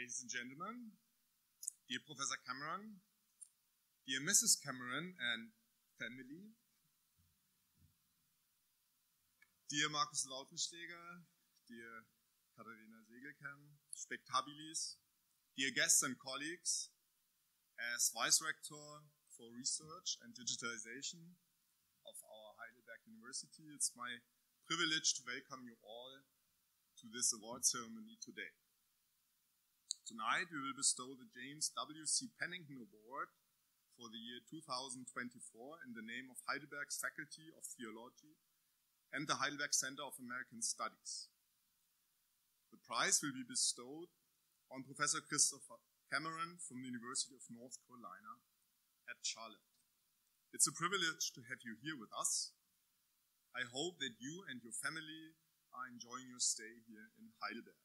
Ladies and gentlemen, dear Professor Cameron, dear Mrs. Cameron and family, dear Markus Lautenschläger, dear Katharina Segelkern, Spectabilis, dear guests and colleagues, as Vice Rector for Research and Digitalization of our Heidelberg University, it's my privilege to welcome you all to this award ceremony today. Tonight we will bestow the James W.C. Pennington Award for the year 2024 in the name of Heidelberg's Faculty of Theology and the Heidelberg Center of American Studies. The prize will be bestowed on Professor Christopher Cameron from the University of North Carolina at Charlotte. It's a privilege to have you here with us. I hope that you and your family are enjoying your stay here in Heidelberg,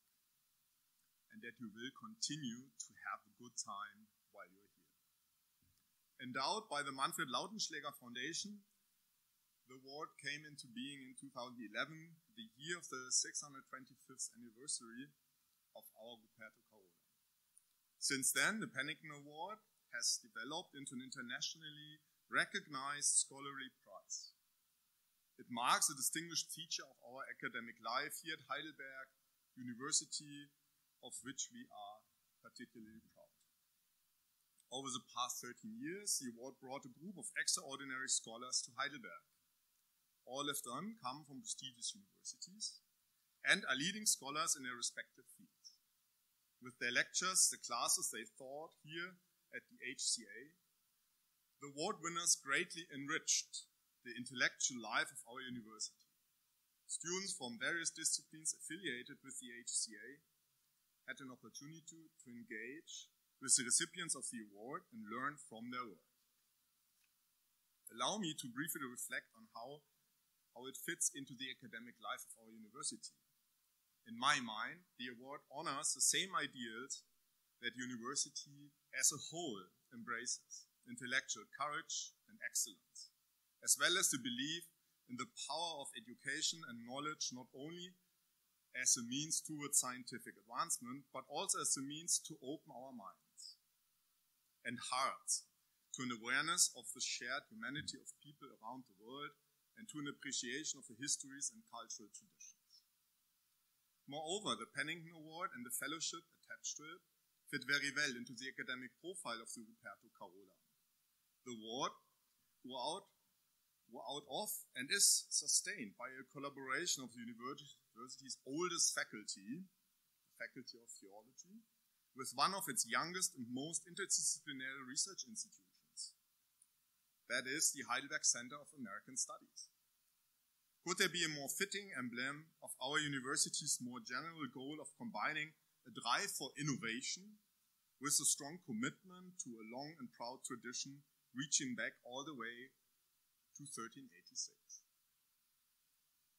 and that you will continue to have a good time while you're here. Endowed by the Manfred Lautenschläger Foundation, the award came into being in 2011, the year of the 625th anniversary of our Ruperto Carola. Since then, the Pennington Award has developed into an internationally recognized scholarly prize. It marks a distinguished feature of our academic life here at Heidelberg University, of which we are particularly proud. Over the past 13 years, the award brought a group of extraordinary scholars to Heidelberg. All of them come from prestigious universities and are leading scholars in their respective fields. With their lectures, the classes they taught here at the HCA, the award winners greatly enriched the intellectual life of our university. Students from various disciplines affiliated with the HCA had an opportunity to engage with the recipients of the award and learn from their work. Allow me to briefly reflect on how it fits into the academic life of our university. In my mind, the award honors the same ideals that university as a whole embraces: intellectual courage and excellence, as well as the belief in the power of education and knowledge, not only as a means towards scientific advancement, but also as a means to open our minds and hearts to an awareness of the shared humanity of people around the world and to an appreciation of the histories and cultural traditions. Moreover, the Pennington Award and the fellowship attached to it fit very well into the academic profile of the Ruperto Carola. The award grew out of and is sustained by a collaboration of the university's oldest faculty, the Faculty of Theology, with one of its youngest and most interdisciplinary research institutions. That is the Heidelberg Center of American Studies. Could there be a more fitting emblem of our university's more general goal of combining a drive for innovation with a strong commitment to a long and proud tradition reaching back all the way to 1386.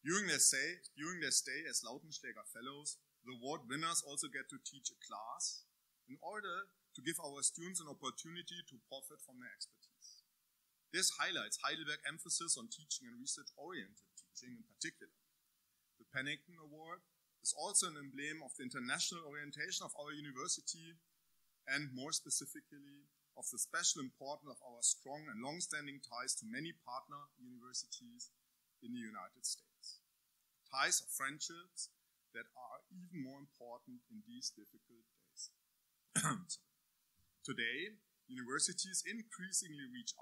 During their stay as Lautenschläger Fellows, the award winners also get to teach a class in order to give our students an opportunity to profit from their expertise. This highlights Heidelberg's emphasis on teaching and research-oriented teaching in particular. The Pennington Award is also an emblem of the international orientation of our university and more specifically of the special importance of our strong and long-standing ties to many partner universities in the United States. Ties of friendships that are even more important in these difficult days. Today, universities increasingly reach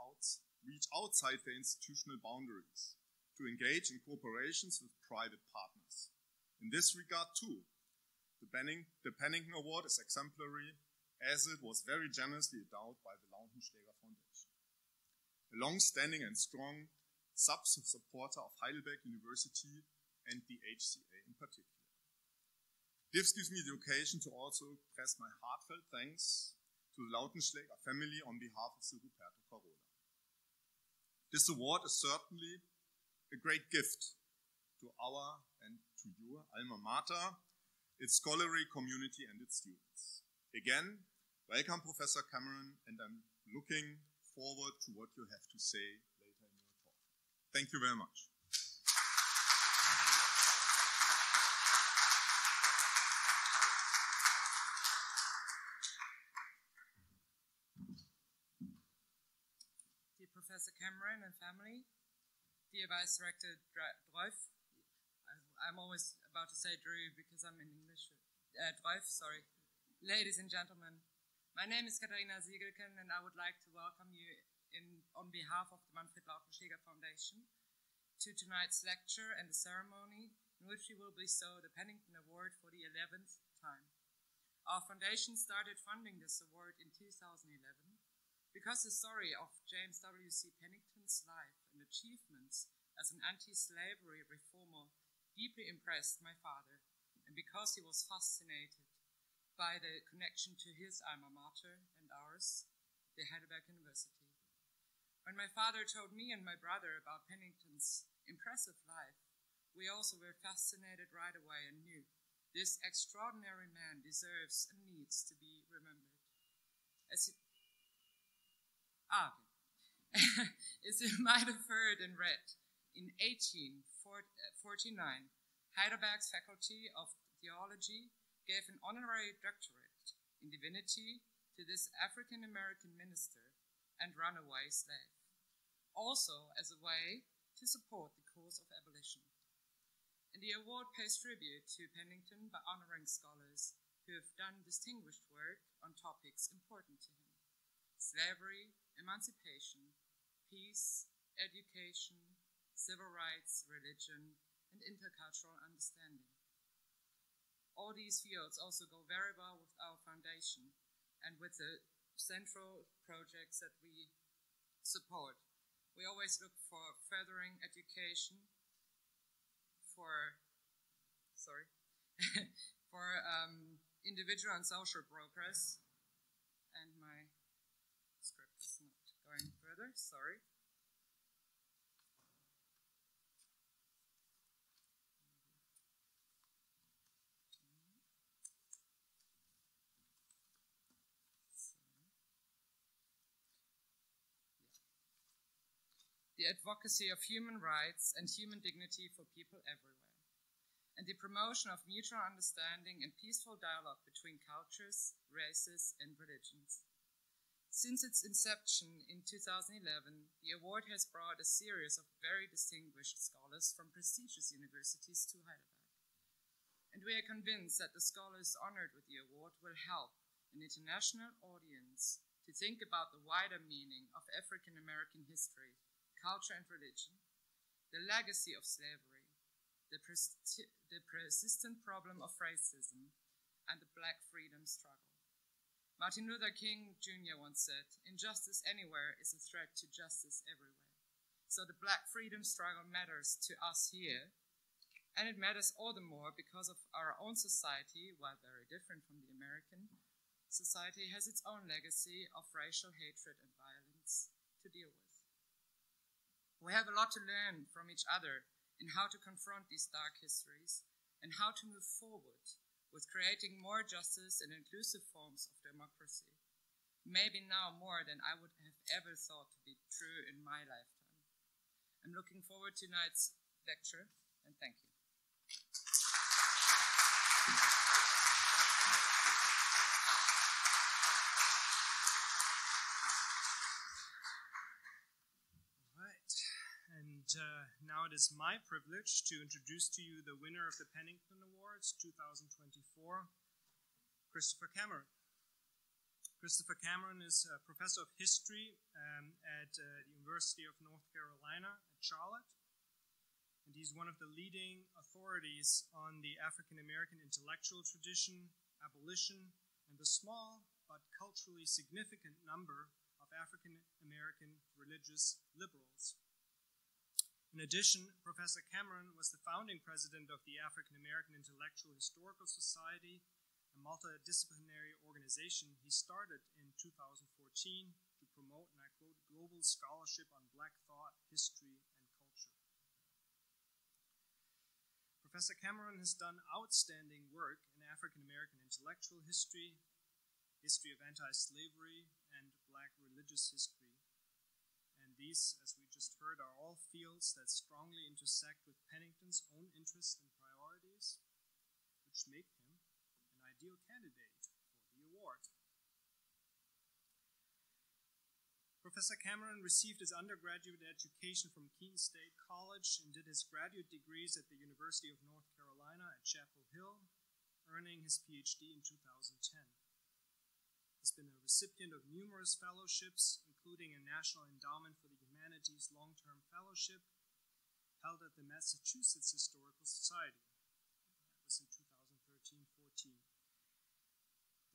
outside their institutional boundaries to engage in cooperations with private partners. In this regard, too, the Pennington Award is exemplary, as it was very generously endowed by the Lautenschläger Foundation, a long-standing and strong supporter of Heidelberg University and the HCA in particular. This gives me the occasion to also express my heartfelt thanks to the Lautenschläger family on behalf of the Ruperto Carola. This award is certainly a great gift to our and to your alma mater, its scholarly community and its students. Again, welcome Professor Cameron, and I'm looking forward to what you have to say later in your talk. Thank you very much. Professor Cameron and family, dear Vice Rector Druif, I'm always about to say Drew because I'm in English, Druif, sorry. Ladies and gentlemen, my name is Katharina Siegelken and I would like to welcome you on behalf of the Manfred Lautenschläger Foundation to tonight's lecture and the ceremony in which we will bestow the Pennington Award for the 11th time. Our foundation started funding this award in 2011 because the story of James W.C. Pennington's life and achievements as an anti-slavery reformer deeply impressed my father, and because he was fascinated by the connection to his alma mater and ours, the Heidelberg University. When my father told me and my brother about Pennington's impressive life, we also were fascinated right away and knew this extraordinary man deserves and needs to be remembered. As you might have heard and read, in 1849, Heidelberg's Faculty of Theology gave an honorary doctorate in divinity to this African-American minister and runaway slave, also as a way to support the cause of abolition. And the award pays tribute to Pennington by honoring scholars who have done distinguished work on topics important to him: slavery, emancipation, peace, education, civil rights, religion, and intercultural understanding. All these fields also go very well with our foundation and with the central projects that we support. We always look for furthering education, for individual and social progress. And my script is not going further, sorry. The advocacy of human rights and human dignity for people everywhere, and the promotion of mutual understanding and peaceful dialogue between cultures, races, and religions. Since its inception in 2011, the award has brought a series of very distinguished scholars from prestigious universities to Heidelberg. And we are convinced that the scholars honored with the award will help an international audience to think about the wider meaning of African American history, culture and religion, the legacy of slavery, the persistent problem of racism, and the Black freedom struggle. Martin Luther King Jr. once said, "Injustice anywhere is a threat to justice everywhere." So the Black freedom struggle matters to us here, and it matters all the more because of our own society, while very different from the American society, has its own legacy of racial hatred and violence to deal with. We have a lot to learn from each other in how to confront these dark histories and how to move forward with creating more justice and inclusive forms of democracy, maybe now more than I would have ever thought to be true in my lifetime. I'm looking forward to tonight's lecture, and thank you. Now it is my privilege to introduce to you the winner of the Pennington Awards 2024, Christopher Cameron. Christopher Cameron is a professor of history at the University of North Carolina at Charlotte, and he's one of the leading authorities on the African American intellectual tradition, abolition, and the small but culturally significant number of African American religious liberals. In addition, Professor Cameron was the founding president of the African American Intellectual Historical Society, a multidisciplinary organization he started in 2014 to promote, and I quote, global scholarship on Black thought, history, and culture. Professor Cameron has done outstanding work in African American intellectual history, history of anti-slavery, and Black religious history. And these, as we just heard, are all fields that strongly intersect with Pennington's own interests and priorities, which make him an ideal candidate for the award. Professor Cameron received his undergraduate education from Keene State College and did his graduate degrees at the University of North Carolina at Chapel Hill, earning his PhD in 2010. He's been a recipient of numerous fellowships, including a National Endowment for the Humanities Long-Term Fellowship held at the Massachusetts Historical Society. That was in 2013-14.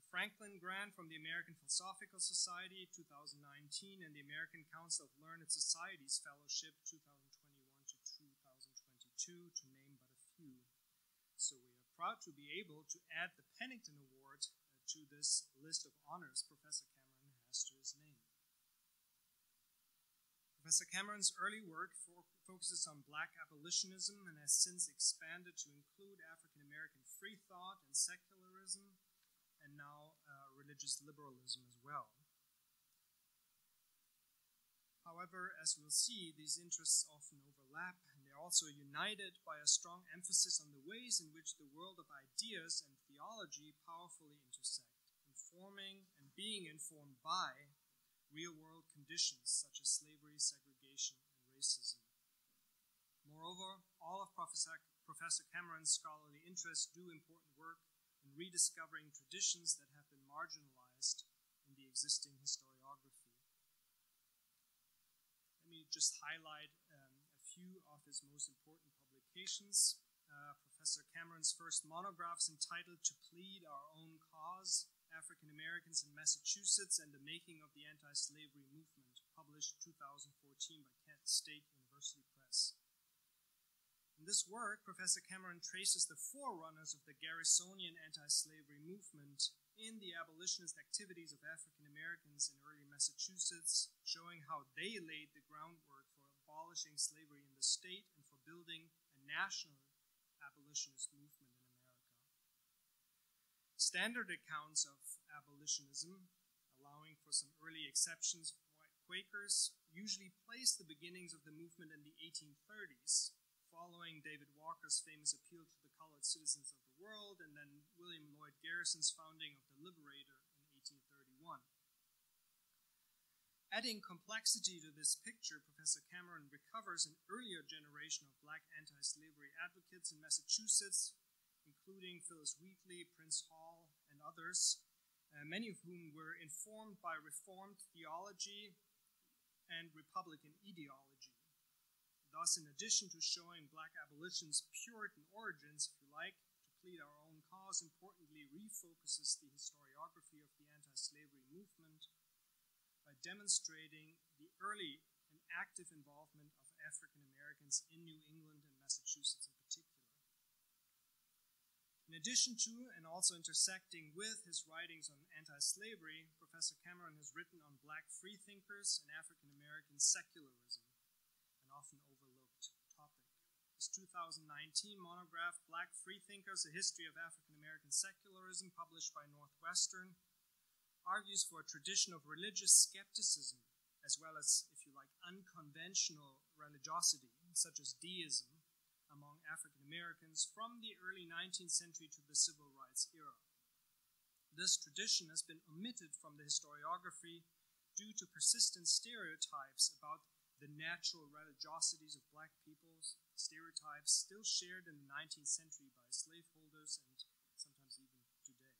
The Franklin Grant from the American Philosophical Society, 2019, and the American Council of Learned Societies Fellowship, 2021 to 2022, to name but a few. So we are proud to be able to add the Pennington Award to this list of honors Professor Cameron has to his name. Professor Cameron's early work focuses on Black abolitionism and has since expanded to include African American free thought and secularism, and now religious liberalism as well. However, as we'll see, these interests often overlap, and they're also united by a strong emphasis on the ways in which the world of ideas and theology powerfully intersect, informing and being informed by real-world conditions such as slavery, segregation, and racism. Moreover, all of Professor Cameron's scholarly interests do important work in rediscovering traditions that have been marginalized in the existing historiography. Let me just highlight a few of his most important publications. Professor Cameron's first monograph is entitled To Plead Our Own Cause, African Americans in Massachusetts and the Making of the Anti-Slavery Movement, published 2014 by Kent State University Press. In this work, Professor Cameron traces the forerunners of the Garrisonian anti-slavery movement in the abolitionist activities of African Americans in early Massachusetts, showing how they laid the groundwork for abolishing slavery in the state and for building a national abolitionist movement in America. Standard accounts of abolitionism, allowing for some early exceptions of white Quakers, usually place the beginnings of the movement in the 1830s, following David Walker's famous appeal to the colored citizens of the world, and then William Lloyd Garrison's founding of the Liberator in 1831. Adding complexity to this picture, Professor Cameron recovers an earlier generation of Black anti-slavery advocates in Massachusetts, including Phyllis Wheatley, Prince Hall, and others, many of whom were informed by Reformed theology and Republican ideology. Thus, in addition to showing Black abolition's Puritan origins, if you like, To Plead Our Own Cause importantly refocuses the historiography of the anti-slavery movement by demonstrating the early and active involvement of African Americans in New England and Massachusetts in particular. In addition to and also intersecting with his writings on anti-slavery, Professor Cameron has written on Black freethinkers and African American secularism, an often overlooked topic. His 2019 monograph, Black Freethinkers, A History of African American Secularism, published by Northwestern, argues for a tradition of religious skepticism, as well as, if you like, unconventional religiosity, such as deism, among African Americans from the early 19th century to the Civil Rights era. This tradition has been omitted from the historiography due to persistent stereotypes about the natural religiosities of Black peoples, stereotypes still shared in the 19th century by slaveholders and sometimes even today.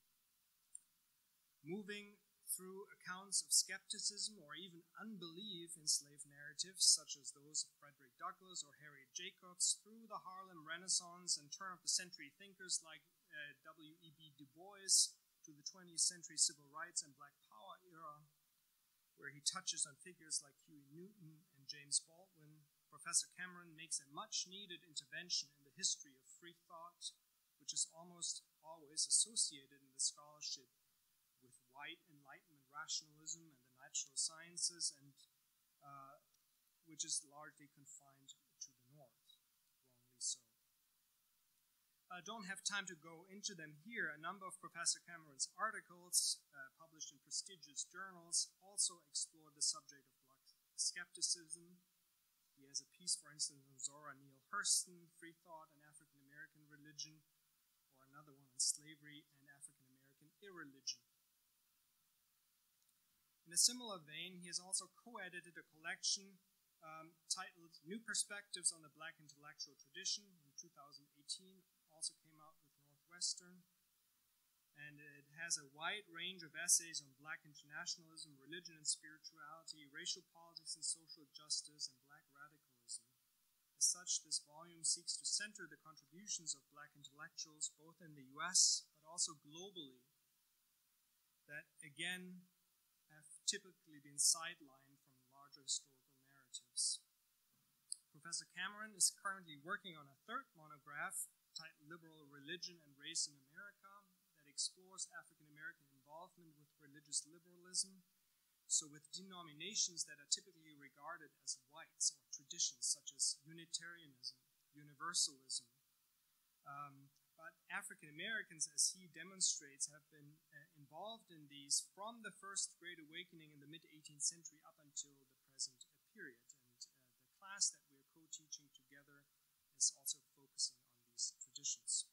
Moving through accounts of skepticism or even unbelief in slave narratives, such as those of Frederick Douglass or Harriet Jacobs, through the Harlem Renaissance and turn-of-the-century thinkers like W.E.B. Du Bois, to the 20th century civil rights and Black Power era, where he touches on figures like Huey Newton and James Baldwin, Professor Cameron makes a much-needed intervention in the history of free thought, which is almost always associated in the scholarship with white Enlightenment rationalism and the natural sciences, and which is largely confined to the North, wrongly so. I don't have time to go into them here. A number of Professor Cameron's articles, published in prestigious journals, also explore the subject of Black skepticism. He has a piece, for instance, on Zora Neale Hurston, Free Thought and African American Religion, or another one on slavery and African American irreligion. In In a similar vein, he has also co-edited a collection titled New Perspectives on the Black Intellectual Tradition in 2018, also came out with Northwestern. And it has a wide range of essays on Black internationalism, religion and spirituality, racial politics and social justice, and Black radicalism. As such, this volume seeks to center the contributions of Black intellectuals both in the US but also globally that, again, have typically been sidelined from larger historical narratives. Professor Cameron is currently working on a third monograph titled Liberal Religion and Race in America that explores African American involvement with religious liberalism, so with denominations that are typically regarded as whites or traditions such as Unitarianism, Universalism. But African Americans, as he demonstrates, have been involved in these from the First Great Awakening in the mid-18th century up until the present period. And the class that we're co-teaching together is also focusing on these traditions.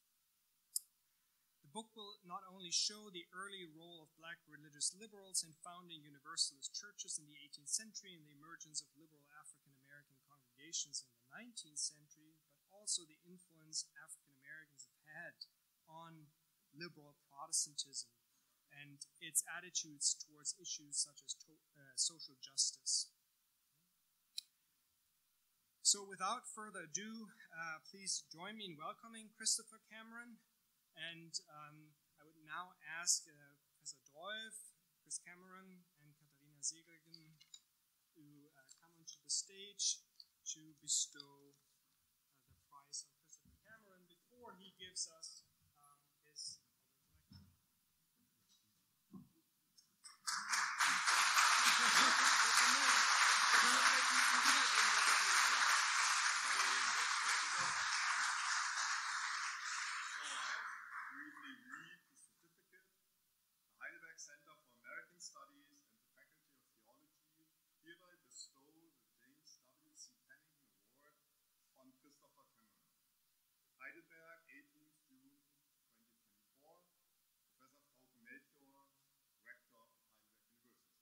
The book will not only show the early role of Black religious liberals in founding Universalist churches in the 18th century and the emergence of liberal African American congregations in the 19th century, but also the influence African Americans have had on liberal Protestantism and its attitudes towards issues such as social justice. So without further ado, please join me in welcoming Christopher Cameron. And I would now ask Professor Droyf, Chris Cameron, and Katharina Segelgen to come onto the stage to bestow the prize on Christopher Cameron before he gives us his lecture. Center for American Studies and the Faculty of Theology hereby bestow the James W.C. Pennington Award on Christopher Cameron. Heidelberg, 18th June 2024. Professor Frauke Melchior, Rector of Heidelberg University.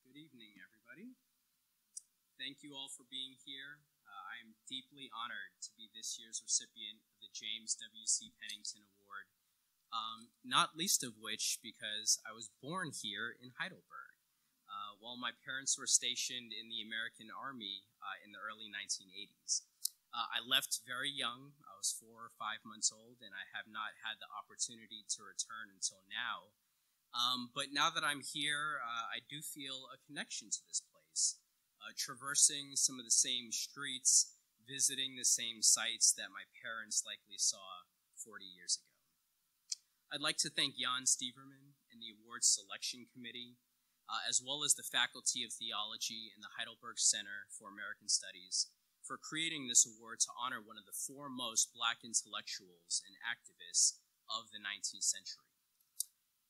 Good evening, everybody. Thank you all for being here. I am deeply honored to be this year's recipient of the James W.C. Pennington Award, not least of which because I was born here in Heidelberg. While my parents were stationed in the American Army in the early 1980s. I left very young. I was 4 or 5 months old, and I have not had the opportunity to return until now. But now that I'm here, I do feel a connection to this place, traversing some of the same streets, visiting the same sites that my parents likely saw 40 years ago. I'd like to thank Jan Steverman and the Awards Selection Committee, as well as the Faculty of Theology and the Heidelberg Center for American Studies for creating this award to honor one of the foremost Black intellectuals and activists of the 19th century.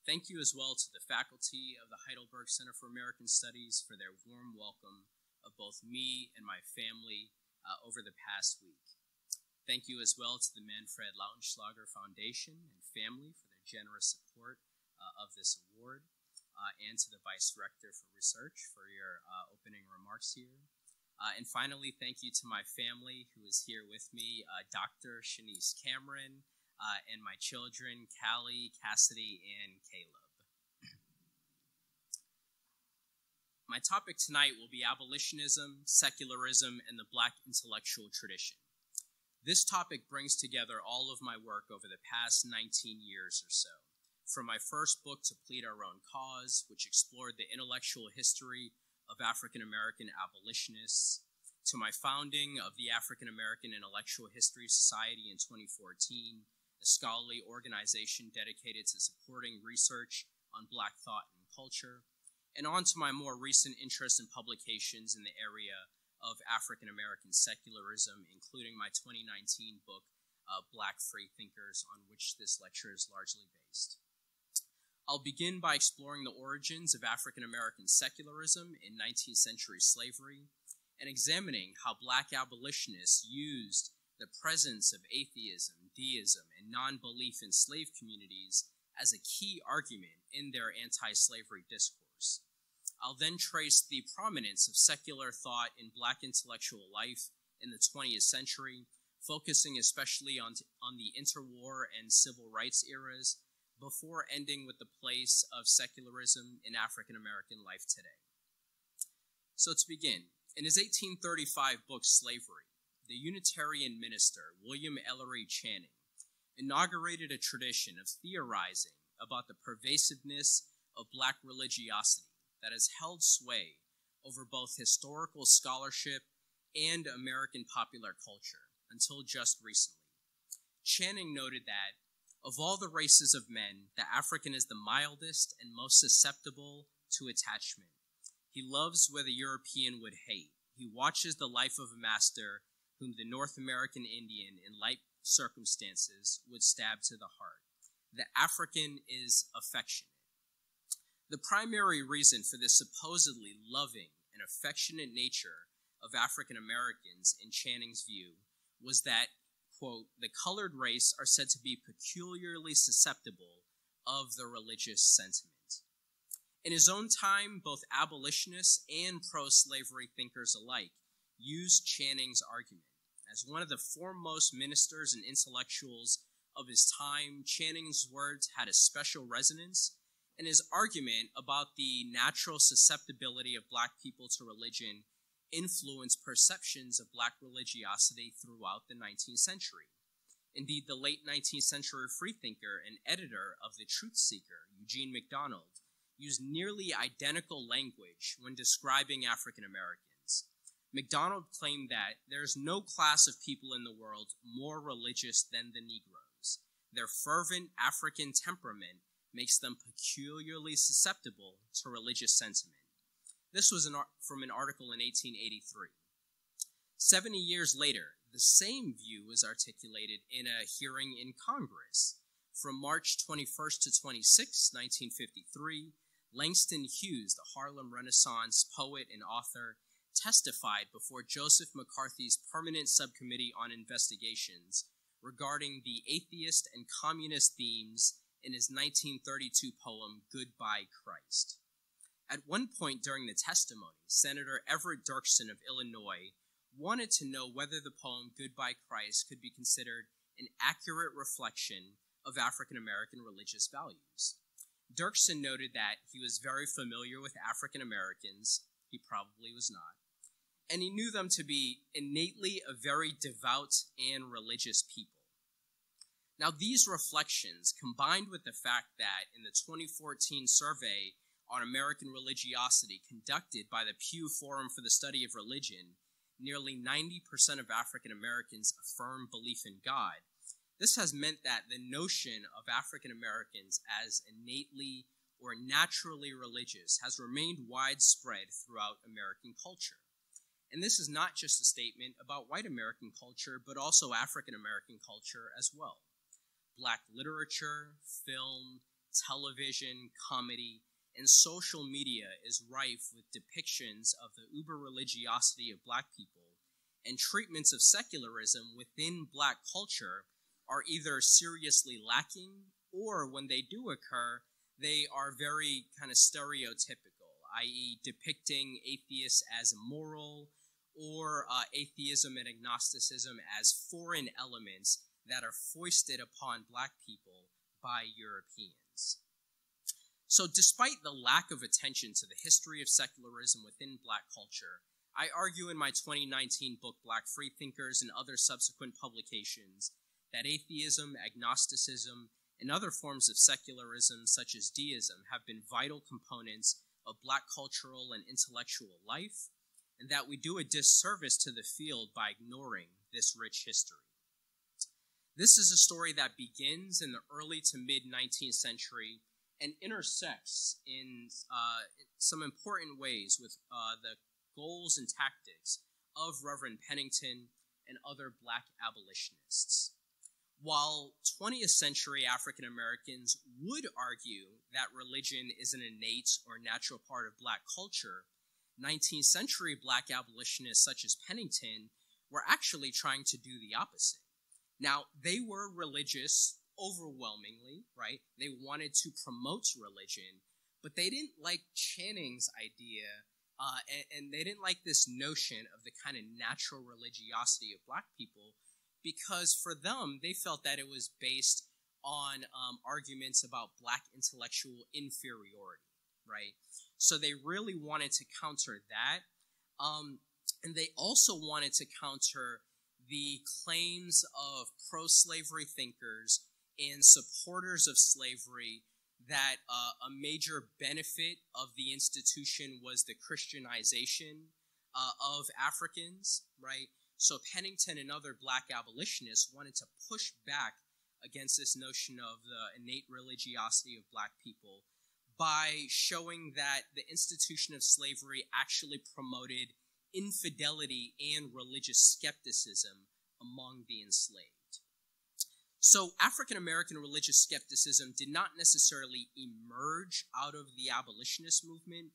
Thank you as well to the faculty of the Heidelberg Center for American Studies for their warm welcome of both me and my family over the past week. Thank you as well to the Manfred Lautenschlager Foundation and family for their generous support of this award, and to the Vice Rector for Research for your opening remarks here. And finally, thank you to my family who is here with me, Dr. Shanice Cameron, and my children, Callie, Cassidy, and Caleb. My topic tonight will be abolitionism, secularism, and the Black intellectual tradition. This topic brings together all of my work over the past 19 years or so. From my first book, To Plead Our Own Cause, which explored the intellectual history of African American abolitionists, to my founding of the African American Intellectual History Society in 2014, a scholarly organization dedicated to supporting research on Black thought and culture, and on to my more recent interest in publications in the area of African American secularism, including my 2019 book, Black Freethinkers, on which this lecture is largely based. I'll begin by exploring the origins of African American secularism in 19th century slavery and examining how Black abolitionists used the presence of atheism, deism, and non-belief in slave communities as a key argument in their anti-slavery discourse. I'll then trace the prominence of secular thought in Black intellectual life in the 20th century, focusing especially on the interwar and civil rights eras, before ending with the place of secularism in African American life today. So to begin, in his 1835 book, Slavery, the Unitarian minister, William Ellery Channing, inaugurated a tradition of theorizing about the pervasiveness of Black religiosity that has held sway over both historical scholarship and American popular culture until just recently. Channing noted that, of all the races of men, the African is the mildest and most susceptible to attachment. He loves where the European would hate. He watches the life of a master whom the North American Indian, in like circumstances, would stab to the heart. The African is affectionate. The primary reason for this supposedly loving and affectionate nature of African Americans, in Channing's view, was that, quote, the colored race are said to be peculiarly susceptible of the religious sentiment. In his own time, both abolitionists and pro-slavery thinkers alike used Channing's argument. As one of the foremost ministers and intellectuals of his time, Channing's words had a special resonance, and his argument about the natural susceptibility of Black people to religion influenced perceptions of Black religiosity throughout the 19th century. Indeed, the late 19th century freethinker and editor of The Truth Seeker, Eugene MacDonald, used nearly identical language when describing African Americans. MacDonald claimed that there is no class of people in the world more religious than the Negroes. Their fervent African temperament makes them peculiarly susceptible to religious sentiment. This was from an article in 1883. 70 years later, the same view was articulated in a hearing in Congress. From March 21st to 26, 1953, Langston Hughes, the Harlem Renaissance poet and author, testified before Joseph McCarthy's Permanent Subcommittee on Investigations regarding the atheist and communist themes in his 1932 poem, Goodbye Christ. At one point during the testimony, Senator Everett Dirksen of Illinois wanted to know whether the poem Goodbye Christ could be considered an accurate reflection of African American religious values. Dirksen noted that he was very familiar with African Americans, he probably was not, and he knew them to be innately a very devout and religious people. Now, these reflections, combined with the fact that in the 2014 survey on American religiosity conducted by the Pew Forum for the Study of Religion, nearly 90% of African Americans affirm belief in God. This has meant that the notion of African Americans as innately or naturally religious has remained widespread throughout American culture. And this is not just a statement about white American culture, but also African American culture as well. Black literature, film, television, comedy, and social media is rife with depictions of the uber-religiosity of Black people, and treatments of secularism within Black culture are either seriously lacking, or when they do occur, they are very kind of stereotypical, i.e. depicting atheists as immoral, or atheism and agnosticism as foreign elements that are foisted upon Black people by Europeans. So despite the lack of attention to the history of secularism within Black culture, I argue in my 2019 book, Black Freethinkers, and other subsequent publications, that atheism, agnosticism, and other forms of secularism, such as deism, have been vital components of Black cultural and intellectual life, and that we do a disservice to the field by ignoring this rich history. This is a story that begins in the early to mid-19th century and intersects in some important ways with the goals and tactics of Reverend Pennington and other black abolitionists. While 20th century African Americans would argue that religion is an innate or natural part of black culture, 19th century black abolitionists such as Pennington were actually trying to do the opposite. Now, they were religious overwhelmingly, right? They wanted to promote religion, but they didn't like Channing's idea, and they didn't like this notion of the kind of natural religiosity of black people, because for them, they felt that it was based on arguments about black intellectual inferiority, right? So they really wanted to counter that, and they also wanted to counter the claims of pro-slavery thinkers and supporters of slavery that a major benefit of the institution was the Christianization of Africans, right? So Pennington and other black abolitionists wanted to push back against this notion of the innate religiosity of black people by showing that the institution of slavery actually promoted infidelity and religious skepticism among the enslaved. So African American religious skepticism did not necessarily emerge out of the abolitionist movement,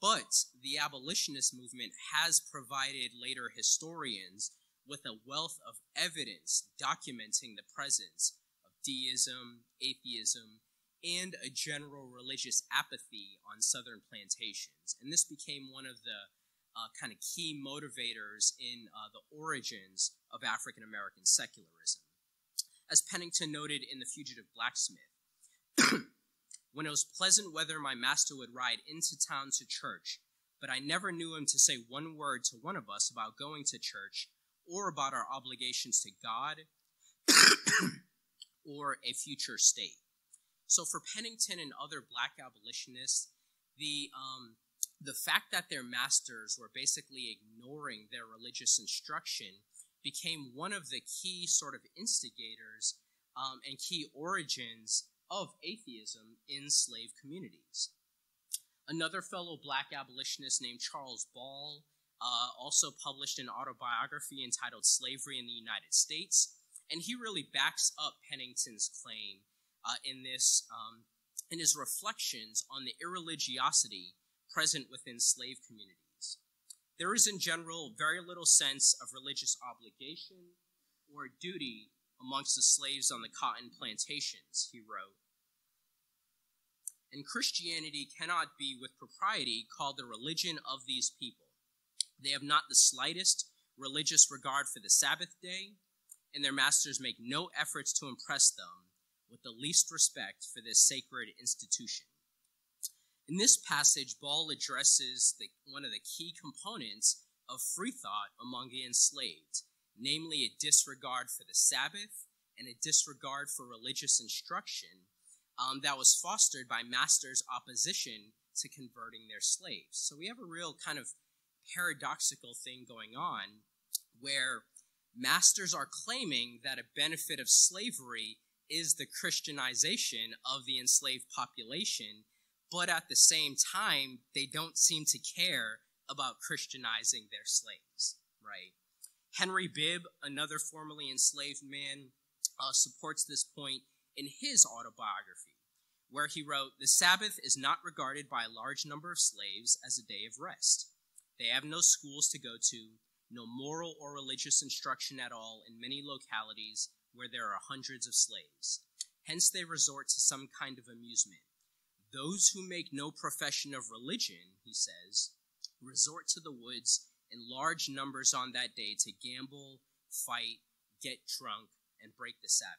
but the abolitionist movement has provided later historians with a wealth of evidence documenting the presence of deism, atheism, and a general religious apathy on southern plantations. And this became one of the kind of key motivators in the origins of African American secularism. As Pennington noted in The Fugitive Blacksmith, when it was pleasant weather, my master would ride into town to church, but I never knew him to say one word to one of us about going to church or about our obligations to God or a future state. So for Pennington and other black abolitionists, the fact that their masters were basically ignoring their religious instruction became one of the key sort of instigators and key origins of atheism in slave communities. Another fellow black abolitionist named Charles Ball also published an autobiography entitled Slavery in the United States, and he really backs up Pennington's claim in his reflections on the irreligiosity present within slave communities. There is in general very little sense of religious obligation or duty amongst the slaves on the cotton plantations, he wrote. And Christianity cannot be with propriety called the religion of these people. They have not the slightest religious regard for the Sabbath day, and their masters make no efforts to impress them with the least respect for this sacred institution. In this passage, Ball addresses one of the key components of free thought among the enslaved, namely a disregard for the Sabbath and a disregard for religious instruction that was fostered by masters' opposition to converting their slaves. So we have a real kind of paradoxical thing going on where masters are claiming that a benefit of slavery is the Christianization of the enslaved population, but at the same time, they don't seem to care about Christianizing their slaves, right? Henry Bibb, another formerly enslaved man, supports this point in his autobiography, where he wrote, "The Sabbath is not regarded by a large number of slaves as a day of rest. They have no schools to go to, no moral or religious instruction at all in many localities where there are hundreds of slaves. Hence they resort to some kind of amusement. Those who make no profession of religion," he says, "resort to the woods in large numbers on that day to gamble, fight, get drunk, and break the Sabbath.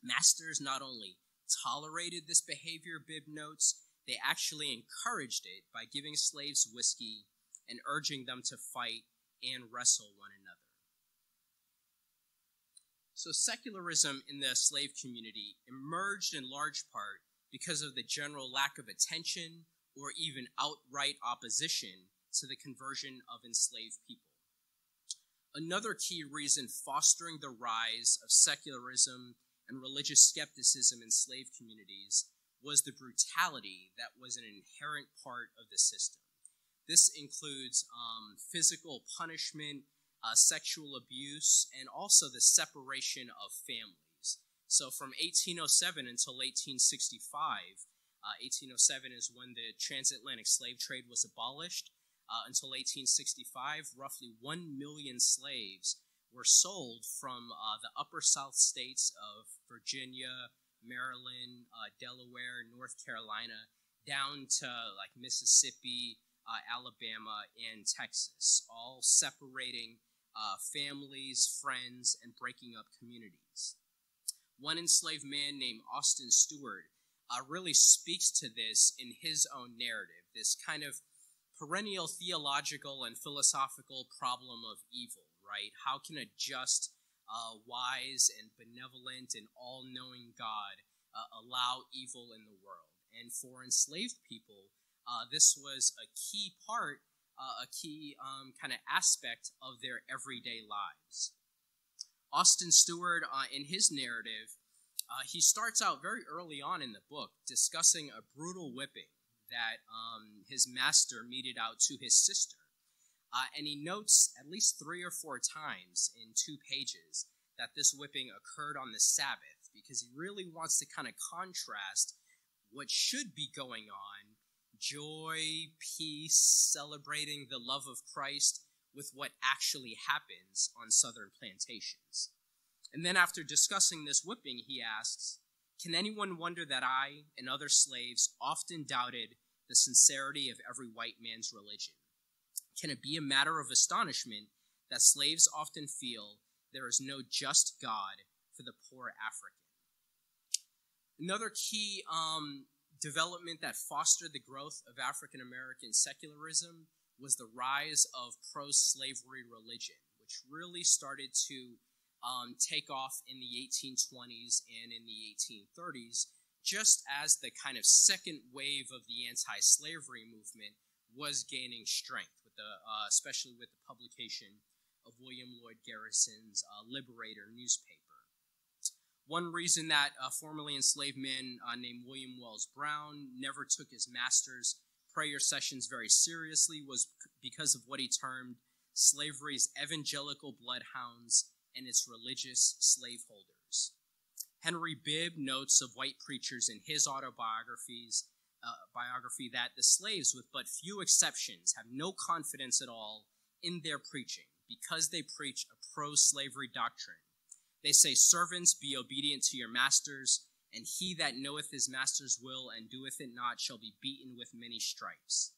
Masters not only tolerated this behavior," Bibb notes, "they actually encouraged it by giving slaves whiskey and urging them to fight and wrestle one another." So secularism in the slave community emerged in large part because of the general lack of attention or even outright opposition to the conversion of enslaved people. Another key reason fostering the rise of secularism and religious skepticism in slave communities was the brutality that was an inherent part of the system. This includes physical punishment, sexual abuse, and also the separation of families. So from 1807 until 1865, 1807 is when the transatlantic slave trade was abolished. Until 1865, roughly 1 million slaves were sold from the upper South states of Virginia, Maryland, Delaware, North Carolina, down to like Mississippi, Alabama, and Texas, all separating families, friends, and breaking up communities. One enslaved man named Austin Stewart really speaks to this in his own narrative, this kind of perennial theological and philosophical problem of evil, right? How can a just, wise, and benevolent and all-knowing God allow evil in the world? And for enslaved people, this was a key part, a key kind of aspect of their everyday lives. Austin Stewart, in his narrative, he starts out very early on in the book discussing a brutal whipping that his master meted out to his sister. And he notes at least 3 or 4 times in 2 pages that this whipping occurred on the Sabbath, because he really wants to kind of contrast what should be going on, joy, peace, celebrating the love of Christ, with what actually happens on southern plantations. And then after discussing this whipping, he asks, "Can anyone wonder that I and other slaves often doubted the sincerity of every white man's religion? Can it be a matter of astonishment that slaves often feel there is no just God for the poor African?" Another key development that fostered the growth of African American secularism was the rise of pro-slavery religion, which really started to take off in the 1820s and in the 1830s, just as the kind of second wave of the anti-slavery movement was gaining strength, with especially with the publication of William Lloyd Garrison's Liberator newspaper. One reason that a formerly enslaved man named William Wells Brown never took his master's prayer sessions very seriously was because of what he termed slavery's evangelical bloodhounds and its religious slaveholders. Henry Bibb notes of white preachers in his biography that the slaves, with but few exceptions, have no confidence at all in their preaching because they preach a pro-slavery doctrine. They say, "Servants, be obedient to your masters, and he that knoweth his master's will and doeth it not shall be beaten with many stripes."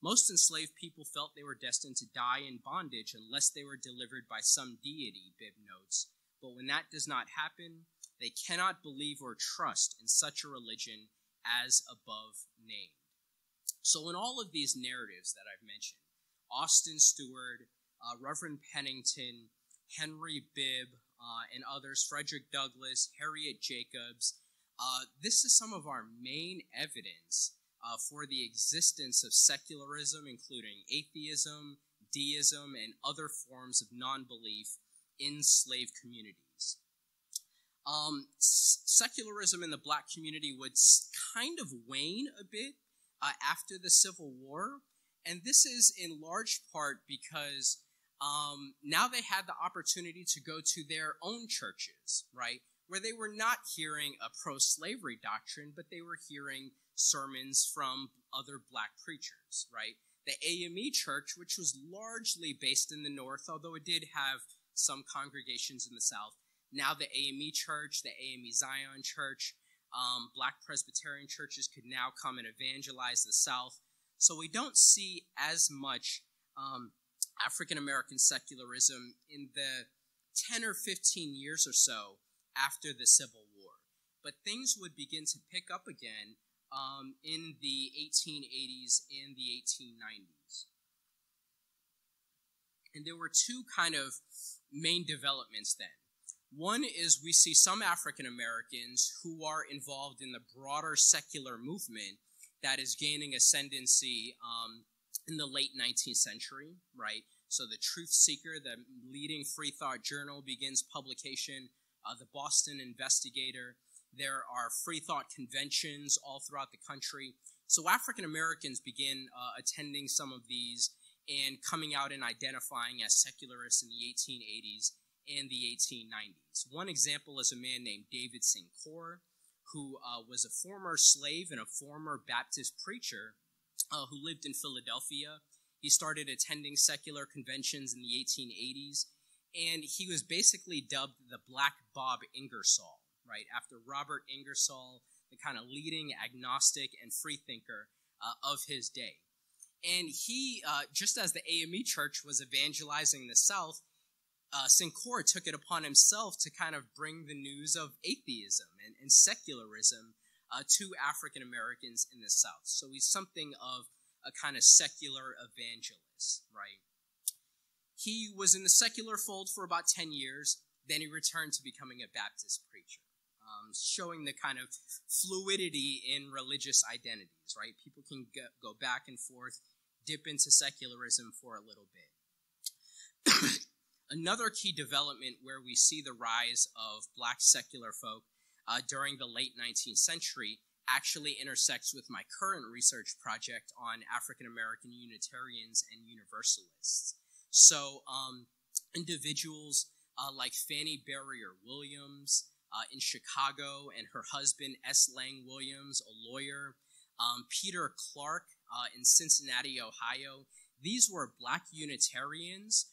Most enslaved people felt they were destined to die in bondage unless they were delivered by some deity, Bibb notes. But when that does not happen, they cannot believe or trust in such a religion as above named. So in all of these narratives that I've mentioned, Austin Stewart, Reverend Pennington, Henry Bibb, and others, Frederick Douglass, Harriet Jacobs, this is some of our main evidence for the existence of secularism, including atheism, deism, and other forms of non-belief in slave communities. Secularism in the black community would kind of wane a bit after the Civil War, and this is in large part because now they had the opportunity to go to their own churches, right, where they were not hearing a pro-slavery doctrine, but they were hearing sermons from other black preachers, right? The AME Church, which was largely based in the North, although it did have some congregations in the South. Now the AME Church, the AME Zion Church, black Presbyterian churches could now come and evangelize the South. So we don't see as much African-American secularism in the 10 or 15 years or so after the Civil War. But things would begin to pick up again in the 1880s and the 1890s. And there were 2 kind of main developments then. One is we see some African Americans who are involved in the broader secular movement that is gaining ascendancy in the late 19th century, right? So the Truth Seeker, the leading free thought journal, begins publication. The Boston Investigator. There are free thought conventions all throughout the country. So African Americans began attending some of these and coming out and identifying as secularists in the 1880s and the 1890s. One example is a man named David Sinclair, who was a former slave and a former Baptist preacher who lived in Philadelphia. He started attending secular conventions in the 1880s, and he was basically dubbed the Black Bob Ingersoll, right, after Robert Ingersoll, the kind of leading agnostic and freethinker of his day. And he, just as the AME Church was evangelizing the South, Sinclair took it upon himself to kind of bring the news of atheism and secularism to African Americans in the South. So he's something of a kind of secular evangelist, right? He was in the secular fold for about 10 years. Then he returned to becoming a Baptist preacher, showing the kind of fluidity in religious identities, right? People can go back and forth, dip into secularism for a little bit. Another key development where we see the rise of black secular folk during the late 19th century actually intersects with my current research project on African American Unitarians and Universalists. So individuals like Fannie Berrier Williams in Chicago and her husband S. Lang Williams, a lawyer, Peter Clark in Cincinnati, Ohio. These were black Unitarians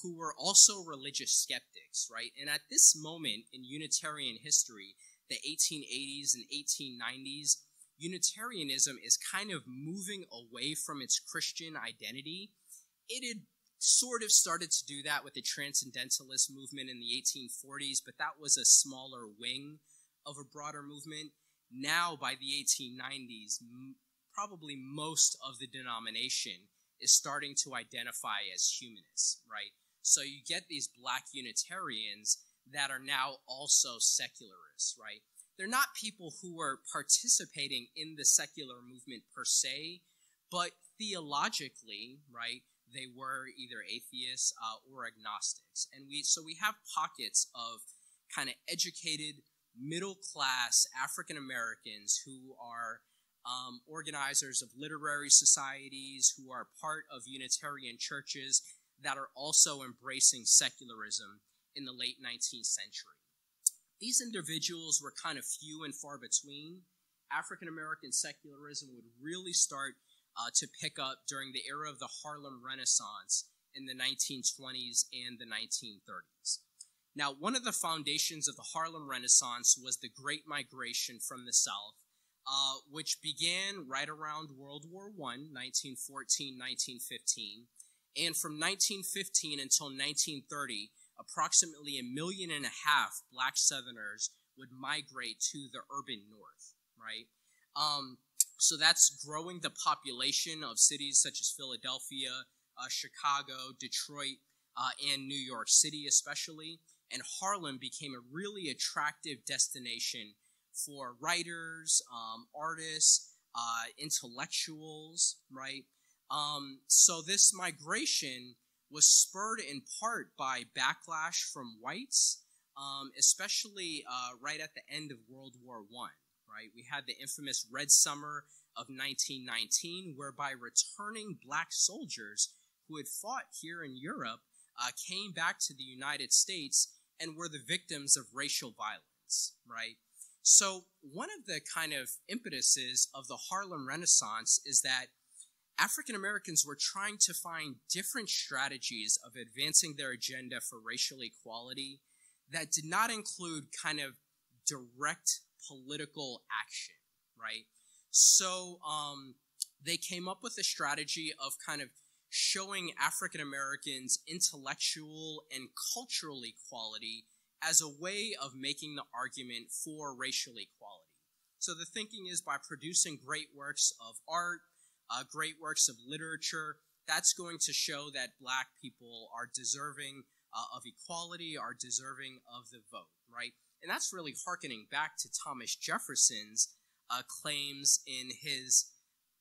who were also religious skeptics, right? And at this moment in Unitarian history, the 1880s and 1890s, Unitarianism is kind of moving away from its Christian identity. It had sort of started to do that with the Transcendentalist movement in the 1840s, but that was a smaller wing of a broader movement. Now, by the 1890s, probably most of the denomination is starting to identify as humanists, right? So you get these black Unitarians that are now also secularists, right? They're not people who are participating in the secular movement per se, but theologically, right, they were either atheists or agnostics. And we have pockets of kind of educated, middle-class African Americans who are organizers of literary societies, who are part of Unitarian churches that are also embracing secularism in the late 19th century. These individuals were kind of few and far between. African American secularism would really start to pick up during the era of the Harlem Renaissance in the 1920s and the 1930s. Now, one of the foundations of the Harlem Renaissance was the Great Migration from the South, which began right around World War I, 1914, 1915. And from 1915 until 1930, approximately 1.5 million black Southerners would migrate to the urban North, right? So that's growing the population of cities such as Philadelphia, Chicago, Detroit, and New York City especially. And Harlem became a really attractive destination for writers, artists, intellectuals, right? So this migration was spurred in part by backlash from whites, especially right at the end of World War I, right? We had the infamous Red Summer of 1919, whereby returning black soldiers who had fought here in Europe came back to the United States and were the victims of racial violence, right? So one of the kind of impetuses of the Harlem Renaissance is that African Americans were trying to find different strategies of advancing their agenda for racial equality that did not include kind of direct political action, right? So they came up with a strategy of kind of showing African Americans intellectual and cultural equality as a way of making the argument for racial equality. So the thinking is by producing great works of art, great works of literature, that's going to show that black people are deserving of equality, are deserving of the vote, right? And that's really hearkening back to Thomas Jefferson's claims in his,